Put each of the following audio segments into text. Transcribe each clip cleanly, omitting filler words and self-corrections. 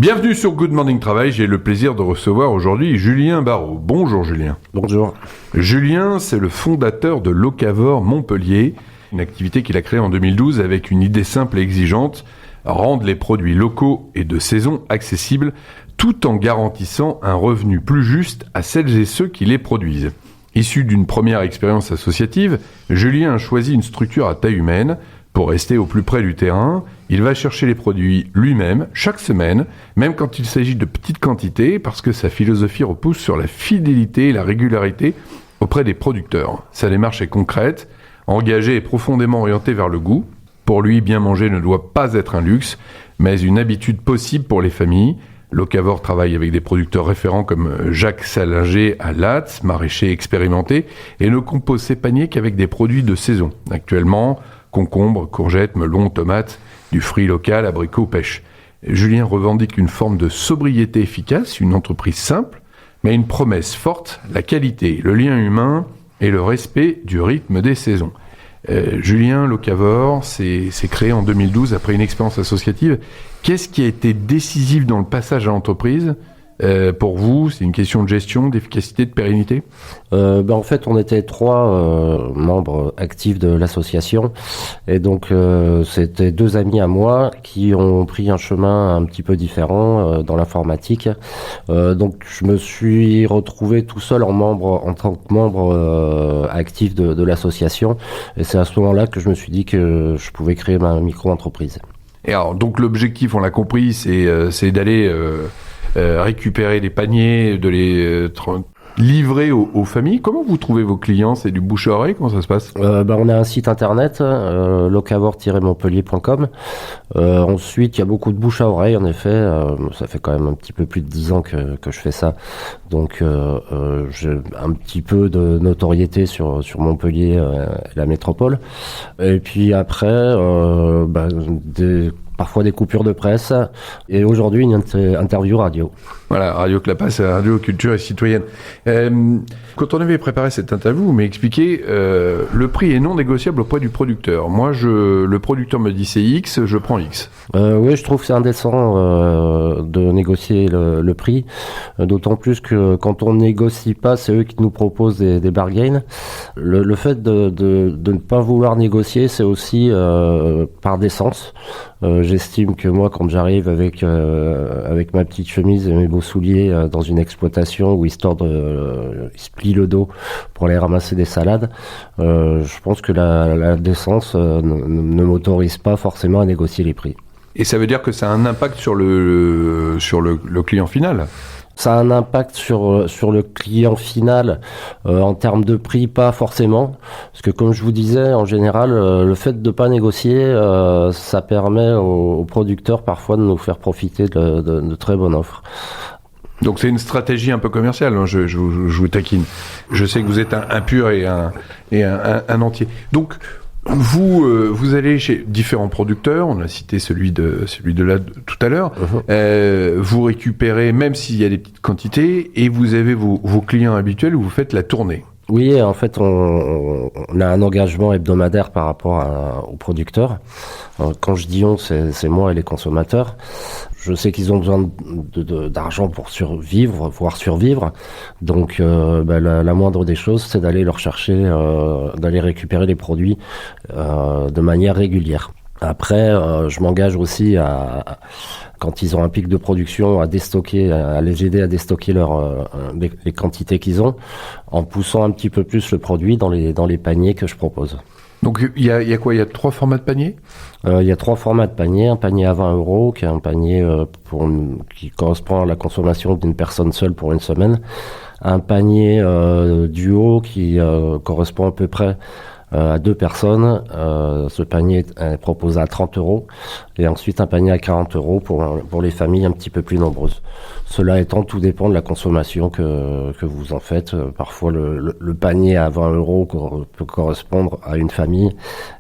Bienvenue sur Good Morning Travail, j'ai le plaisir de recevoir aujourd'hui Julien Barraud. Bonjour Julien. Bonjour. Julien, c'est le fondateur de Locavor Montpellier, une activité qu'il a créée en 2012 avec une idée simple et exigeante, rendre les produits locaux et de saison accessibles tout en garantissant un revenu plus juste à celles et ceux qui les produisent. Issu d'une première expérience associative, Julien a choisi une structure à taille humaine. Pour rester au plus près du terrain, il va chercher les produits lui-même, chaque semaine, même quand il s'agit de petites quantités, parce que sa philosophie repose sur la fidélité et la régularité auprès des producteurs. Sa démarche est concrète, engagée et profondément orientée vers le goût. Pour lui, bien manger ne doit pas être un luxe, mais une habitude possible pour les familles. Locavor travaille avec des producteurs référents comme Jacques Salinger à Latz, maraîcher expérimenté, et ne compose ses paniers qu'avec des produits de saison. Actuellement, concombres, courgettes, melons, tomates, du fruit local, abricots, pêche. Julien revendique une forme de sobriété efficace, une entreprise simple, mais une promesse forte, la qualité, le lien humain et le respect du rythme des saisons. Julien, Locavor, c'est créé en 2012 après une expérience associative. Qu'est-ce qui a été décisif dans le passage à l'entreprise ? Pour vous, c'est une question de gestion, d'efficacité, de pérennité ? En fait, on était 3 membres actifs de l'association. Et donc, c'était 2 amis à moi qui ont pris un chemin un petit peu différent dans l'informatique. Donc, je me suis retrouvé tout seul en tant que membre actif de l'association. Et c'est à ce moment-là que je me suis dit que je pouvais créer ma micro-entreprise. Et alors, donc l'objectif, on l'a compris, c'est d'aller... récupérer les paniers, de les livrer aux familles. Comment vous trouvez vos clients ? C'est du bouche à oreille ? Comment ça se passe ? On a un site internet, locavor-montpellier.com. Ensuite, il y a beaucoup de bouche à oreille, en effet. Ça fait quand même un petit peu plus de 10 ans que je fais ça. Donc, j'ai un petit peu de notoriété sur Montpellier et la métropole. Et puis après, parfois des coupures de presse, et aujourd'hui une interview radio. Voilà, Radio Clapas, Radio Culture et Citoyenne. Quand on avait préparé cette interview, vous m'avez expliqué le prix est non négociable auprès du producteur. Moi, le producteur me dit c'est X, je prends X. Oui, je trouve que c'est indécent de négocier le prix, d'autant plus que quand on négocie pas, c'est eux qui nous proposent des bargains. Le fait de ne pas vouloir négocier, c'est aussi par décence. J'estime que moi, quand j'arrive avec ma petite chemise et mes beaux souliers dans une exploitation où histoire il se plie le dos pour aller ramasser des salades, je pense que la décence ne m'autorise pas forcément à négocier les prix. Et ça veut dire que ça a un impact sur le client final ? Ça a un impact sur le client final en termes de prix, pas forcément. Parce que comme je vous disais, en général, le fait de ne pas négocier, ça permet aux producteurs parfois de nous faire profiter de très bonnes offres. Donc c'est une stratégie un peu commerciale, hein, je vous taquine. Je sais que vous êtes un pur et un entier. Donc vous allez chez différents producteurs, on a cité celui de là tout à l'heure, vous récupérez, même s'il y a des petites quantités, et vous avez vos clients habituels où vous faites la tournée. Oui, en fait, on a un engagement hebdomadaire par rapport aux producteurs. Quand je dis on, c'est moi et les consommateurs. Je sais qu'ils ont besoin d'argent pour voire survivre. Donc, la moindre des choses, c'est d'aller leur chercher, d'aller récupérer les produits de manière régulière. Après, je m'engage aussi quand ils ont un pic de production, à les aider à déstocker les quantités qu'ils ont, en poussant un petit peu plus le produit dans les paniers que je propose. Donc il y a quoi ? Il y a 3 formats de paniers ? Il y a 3 formats de paniers. Un panier à 20 €, qui est un panier qui correspond à la consommation d'une personne seule pour une semaine. Un panier duo qui correspond à peu près à 2 personnes. Ce panier est proposé à 30 €. Et ensuite un panier à 40 € pour les familles un petit peu plus nombreuses. Cela étant, tout dépend de la consommation que vous en faites. Parfois le panier à 20 € peut correspondre à une famille.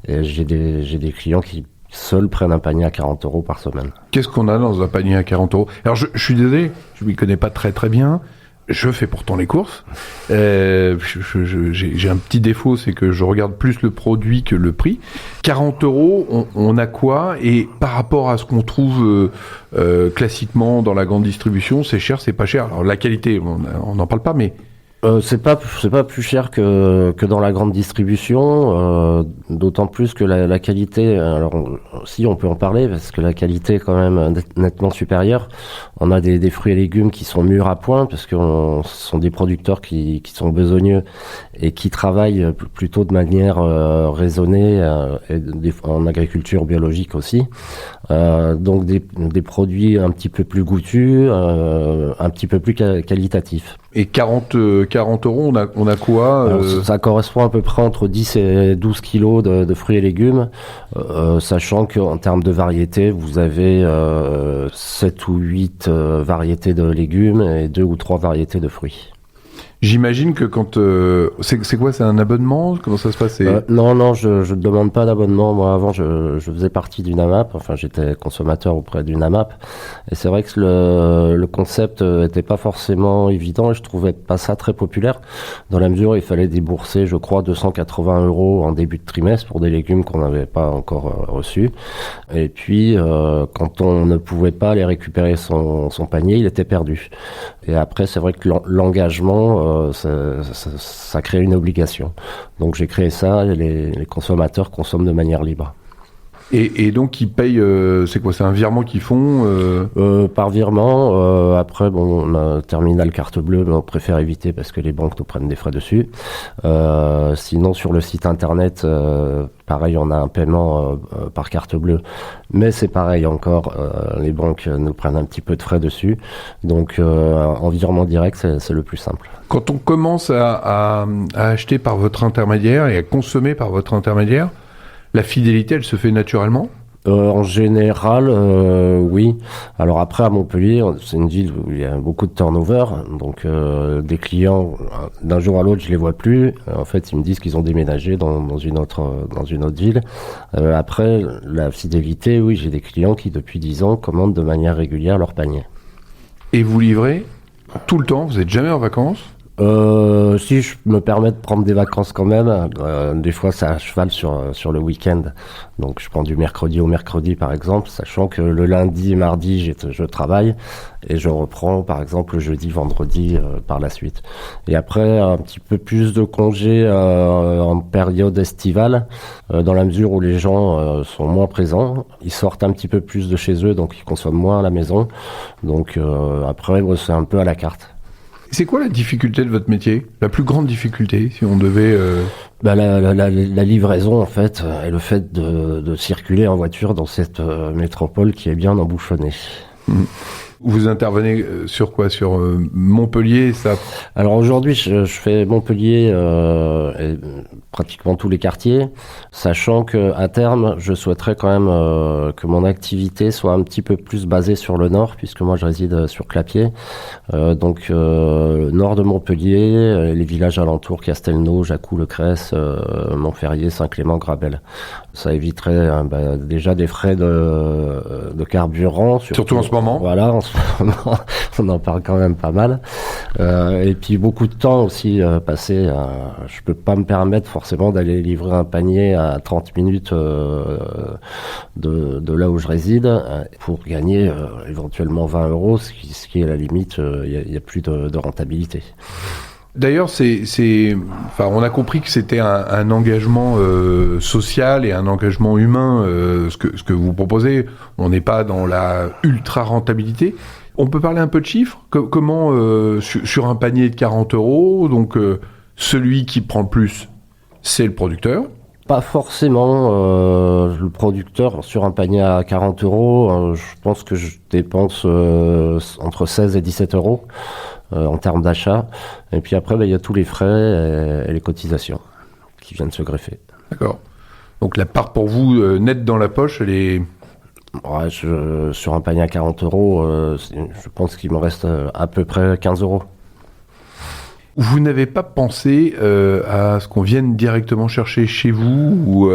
Et j'ai des clients qui seuls prennent un panier à 40 € par semaine. Qu'est-ce qu'on a dans un panier à 40 €? Alors je suis désolé, je ne m'y connais pas très très bien. Je fais pourtant les courses. J'ai un petit défaut, c'est que je regarde plus le produit que le prix. 40 €, on a quoi? Et par rapport à ce qu'on trouve classiquement dans la grande distribution, c'est cher, c'est pas cher. Alors la qualité, on n'en parle pas, mais c'est pas plus cher que dans la grande distribution, d'autant plus que la qualité, alors si on peut en parler parce que la qualité est quand même nettement supérieure. On a des fruits et légumes qui sont mûrs à point parce que ce sont des producteurs qui sont besogneux et qui travaillent plutôt de manière raisonnée en agriculture biologique aussi. Donc des produits un petit peu plus goûtus, un petit peu plus qualitatifs. Et 40 €, on a quoi Alors, ça correspond à peu près entre 10 et 12 kilos de fruits et légumes, sachant qu'en termes de variétés, vous avez 7 ou 8 variétés de légumes et 2 ou 3 variétés de fruits. J'imagine que quand... c'est quoi, c'est un abonnement? Comment ça se passe? Non, je ne demande pas d'abonnement. Moi, avant, je faisais partie d'une AMAP. Enfin, j'étais consommateur auprès d'une AMAP. Et c'est vrai que le concept était pas forcément évident et je trouvais pas ça très populaire dans la mesure où il fallait débourser, je crois, 280 € en début de trimestre pour des légumes qu'on n'avait pas encore reçus. Et puis, quand on ne pouvait pas aller récupérer son panier, il était perdu. Et après, c'est vrai que l'engagement, ça crée une obligation. Donc j'ai créé ça et les consommateurs consomment de manière libre. Et donc ils payent, c'est quoi, c'est un virement qu'ils font Par virement. Après, bon, on a un terminal carte bleue, mais on préfère éviter parce que les banques nous prennent des frais dessus. Sinon, sur le site internet, pareil, on a un paiement par carte bleue, mais c'est pareil encore, les banques nous prennent un petit peu de frais dessus. Donc, en virement direct, c'est le plus simple. Quand on commence à acheter par votre intermédiaire et à consommer par votre intermédiaire, la fidélité, elle se fait naturellement? En général, oui. Alors après, à Montpellier, c'est une ville où il y a beaucoup de turnover. Donc, des clients, d'un jour à l'autre, je les vois plus. En fait, ils me disent qu'ils ont déménagé dans une autre ville. Après, la fidélité, oui, j'ai des clients qui, depuis 10 ans, commandent de manière régulière leur panier. Et vous livrez tout le temps? Vous n'êtes jamais en vacances? Si je me permets de prendre des vacances quand même, des fois c'est à cheval sur le week-end. Donc je prends du mercredi au mercredi par exemple, sachant que le lundi et mardi je travaille et je reprends par exemple le jeudi, vendredi par la suite. Et après un petit peu plus de congés en période estivale, dans la mesure où les gens sont moins présents, ils sortent un petit peu plus de chez eux, donc ils consomment moins à la maison. Donc après c'est un peu à la carte. C'est quoi la difficulté de votre métier? La plus grande difficulté, si on devait... La livraison, en fait, et le fait de circuler en voiture dans cette métropole qui est bien embouchonnée. Vous intervenez sur quoi? Sur Montpellier, ça? Alors aujourd'hui, je fais Montpellier et pratiquement tous les quartiers, sachant que à terme, je souhaiterais quand même que mon activité soit un petit peu plus basée sur le nord, puisque moi je réside sur Clapiers. Donc le nord de Montpellier, les villages alentours, Castelnau, Jacou, Le Cresse, Montferrier, Saint-Clément, Grabel. Ça éviterait déjà des frais de carburant. Surtout en ce moment. Voilà, en ce moment, on en parle quand même pas mal. Et puis beaucoup de temps aussi passé. Je peux pas me permettre forcément d'aller livrer un panier à 30 minutes de là où je réside pour gagner éventuellement 20 €, ce qui est à la limite, il y a plus de rentabilité. D'ailleurs, on a compris que c'était un engagement social et un engagement humain, ce que vous proposez. On n'est pas dans la ultra rentabilité. On peut parler un peu de chiffres. Comment sur un panier de 40 €, donc celui qui prend le plus, c'est le producteur. Pas forcément. Le producteur, sur un panier à 40 €, je pense que je dépense entre 16 et 17 € en termes d'achat. Et puis après, il y a tous les frais et les cotisations qui viennent se greffer. D'accord. Donc la part pour vous, nette dans la poche, elle est... Ouais, sur un panier à 40 €, je pense qu'il me reste à peu près 15 €. Vous n'avez pas pensé à ce qu'on vienne directement chercher chez vous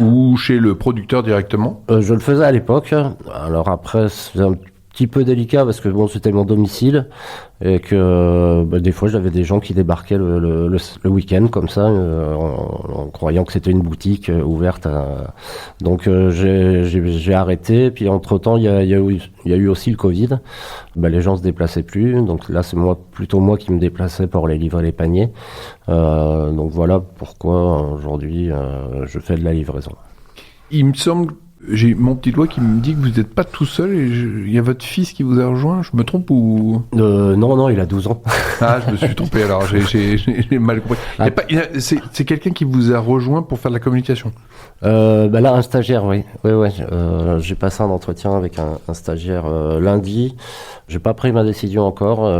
ou chez le producteur directement? Je le faisais à l'époque. Alors après, c'est un petit peu délicat parce que bon, c'était mon domicile et que des fois j'avais des gens qui débarquaient le week-end comme ça en croyant que c'était une boutique ouverte. Donc j'ai arrêté. Puis entre-temps, il y a eu aussi le Covid. Les gens se déplaçaient plus. Donc là, c'est plutôt moi qui me déplaçais pour les livrer les paniers. Donc voilà pourquoi aujourd'hui je fais de la livraison. Il me semble, j'ai mon petit doigt qui me dit que vous n'êtes pas tout seul et il y a votre fils qui vous a rejoint, je me trompe ou... Non, il a 12 ans. Ah, je me suis trompé alors, j'ai mal compris. C'est quelqu'un qui vous a rejoint pour faire de la communication? Là, un stagiaire, oui. J'ai passé un entretien avec un stagiaire lundi. J'ai pas pris ma décision encore,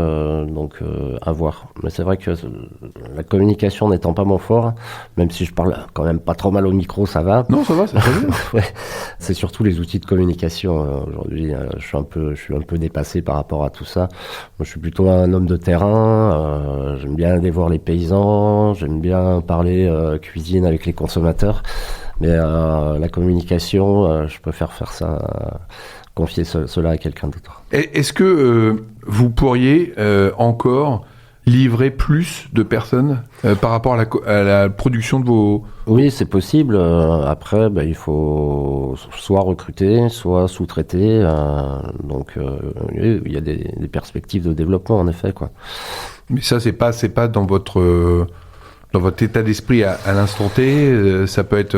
donc à voir. Mais c'est vrai que la communication n'étant pas mon fort, même si je parle quand même pas trop mal au micro, ça va. Non, ça va, c'est très bien. Ouais. C'est surtout les outils de communication. Aujourd'hui, je suis un peu dépassé par rapport à tout ça. Moi, je suis plutôt un homme de terrain. J'aime bien aller voir les paysans. J'aime bien parler cuisine avec les consommateurs. Mais la communication, je préfère faire ça, confier cela à quelqu'un d'autre. Est-ce que vous pourriez encore livrer plus de personnes par rapport à la production de vos... Oui, c'est possible. Après, il faut soit recruter, soit sous-traiter. Donc, il y a des perspectives de développement, en effet, quoi. Mais ça, c'est pas dans votre état d'esprit à l'instant T. Ça peut être...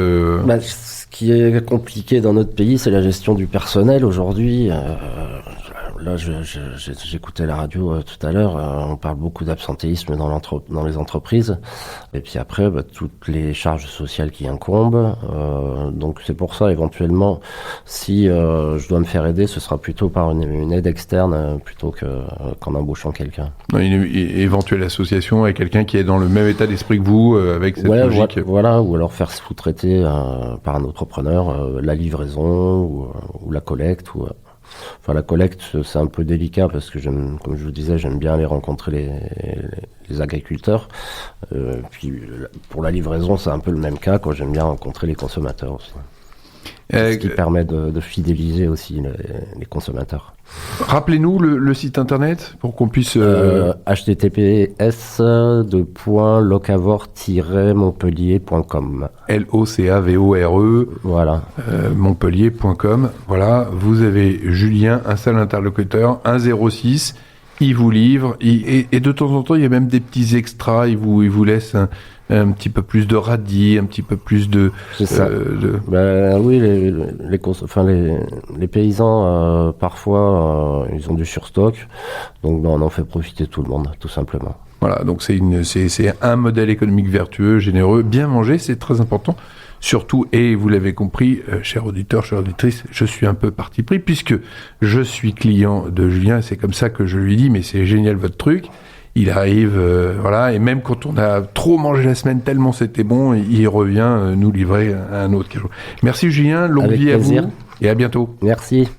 Ce qui est compliqué dans notre pays, c'est la gestion du personnel aujourd'hui. Là, j'écoutais la radio tout à l'heure, on parle beaucoup d'absentéisme dans les entreprises, et puis après, toutes les charges sociales qui incombent, donc c'est pour ça, éventuellement, si je dois me faire aider, ce sera plutôt par une aide externe, plutôt qu'en embauchant quelqu'un. Une éventuelle association avec quelqu'un qui est dans le même état d'esprit que vous, avec cette logique. Voilà, ou alors faire sous-traiter par un entrepreneur la livraison ou la collecte, Enfin, la collecte, c'est un peu délicat parce que comme je vous disais, j'aime bien aller rencontrer les agriculteurs. Puis pour la livraison, c'est un peu le même cas, quoi. J'aime bien rencontrer les consommateurs aussi. Ce qui permet de fidéliser aussi les consommateurs. Rappelez-nous le site internet pour qu'on puisse... https://locavor-montpellier.com. LOCAVORE. Voilà. Montpellier.com. Voilà, vous avez Julien, un seul interlocuteur, 106. Il vous livre et de temps en temps, il y a même des petits extras. Il vous laisse un petit peu plus de radis, un petit peu plus de... C'est ça. Oui, les paysans, parfois, ils ont du surstock. Donc, on en fait profiter tout le monde, tout simplement. Voilà, donc c'est un modèle économique vertueux, généreux. Bien manger, c'est très important. Surtout, et vous l'avez compris, chers auditeurs, chères auditrices, je suis un peu parti pris, puisque je suis client de Julien, c'est comme ça que je lui dis, mais c'est génial votre truc. Il arrive, voilà, et même quand on a trop mangé la semaine, tellement c'était bon, il revient nous livrer un autre cadeau. Merci Julien, longue vie à vous, et à bientôt. Merci.